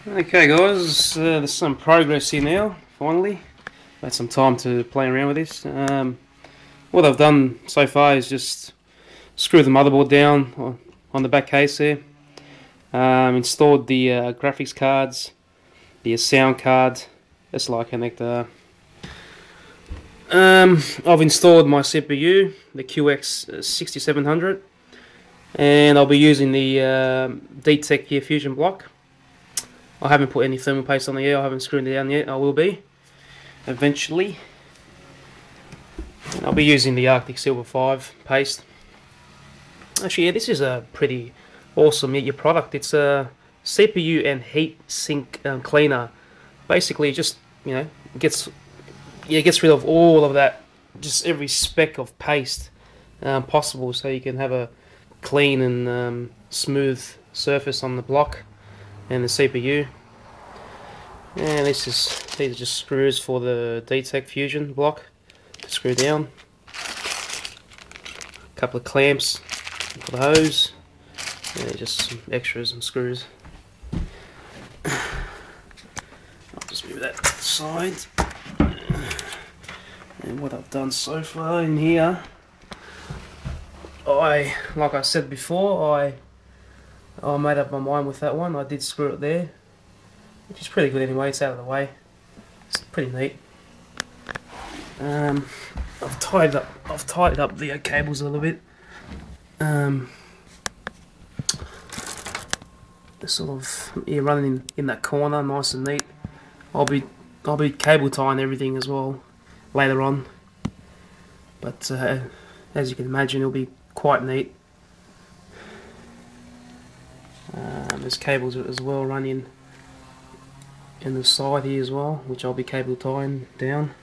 Okay guys, there's some progress here now, finally. Had some time to play around with this. What I've done so far is just screw the motherboard down on the back case there. Installed the graphics cards, the sound card, SLI connector. I've installed my CPU, the QX 6700, and I'll be using the DTEC Gear Fusion block. I haven't put any thermal paste on the air, I haven't screwed it down yet. I will be eventually. And I'll be using the Arctic Silver 5 paste. Actually, yeah, this is a pretty awesome product. It's a CPU and heat sink cleaner. Basically, it just gets rid of all of that, just every speck of paste possible, so you can have a clean and smooth surface on the block and the CPU. And these are just screws for the DTEC Fusion block to screw down. A couple of clamps for the hose, and just some extras and screws. I'll just move that aside. And what I've done so far in here, like I said before, I made up my mind with that one. I did screw it there, which is pretty good anyway. It's out of the way. It's pretty neat. I've tied up the cables a little bit. Sort of running in that corner, nice and neat. I'll be cable tying everything as well later on. But as you can imagine, it'll be quite neat. There's cables as well running in the side here as well, which I'll be cable tying down.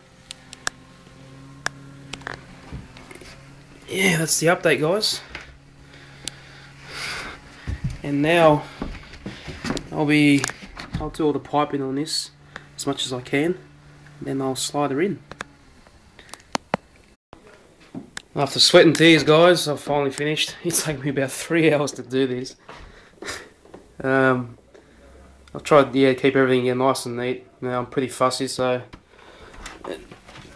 Yeah, that's the update, guys. And now I'll do all the piping on this as much as I can, and then I'll slide her in. After sweat and tears, guys, I've finally finished. It's taken me about 3 hours to do this. I've tried to keep everything nice and neat. Now I'm pretty fussy, so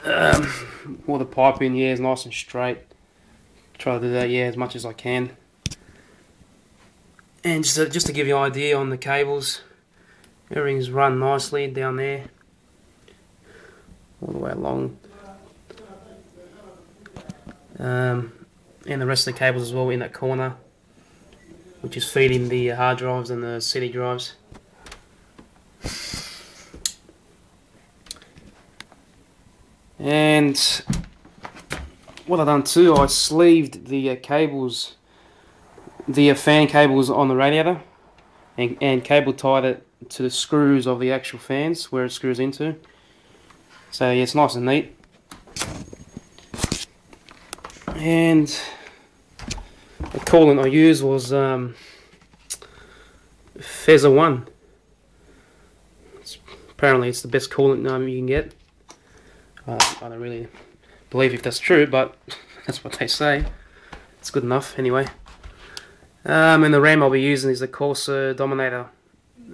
all the piping is nice and straight. Try to do that as much as I can. And just to give you an idea on the cables, everything's run nicely down there, all the way along. And the rest of the cables as well in that corner, which is feeding the hard drives and the CD drives. And what I've done too, I sleeved the cables, the fan cables on the radiator, and cable tied it to the screws of the actual fans where it screws into. So yeah, it's nice and neat. And the coolant I used was Feather 1. Apparently it's the best coolant you can get. I don't really believe if that's true, but that's what they say. It's good enough anyway. And the RAM I'll be using is the Corsair Dominator.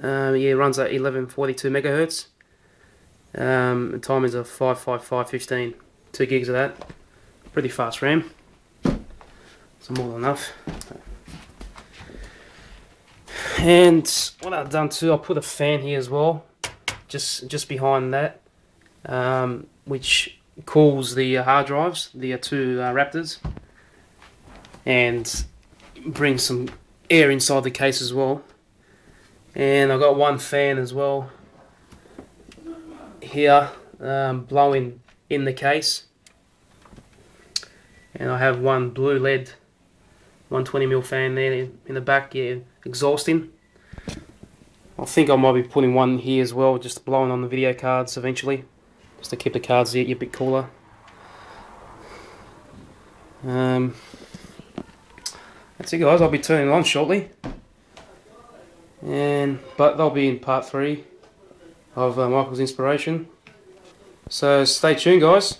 It runs at 1142 megahertz. The time is a 55515. 2 gigs of that. Pretty fast RAM. So more than enough. And what I've done too, I put a fan here as well, just behind that, which cools the hard drives, the two Raptors, and brings some air inside the case as well. And I've got one fan as well here, blowing in the case. And I have one blue LED 120mm fan there in the back, exhausting. I think I might be putting one here as well, just blowing on the video cards eventually, just to keep the cards a bit cooler. That's it, guys. I'll be turning it on shortly, but they'll be in part 3 of Michael's inspiration. So stay tuned, guys.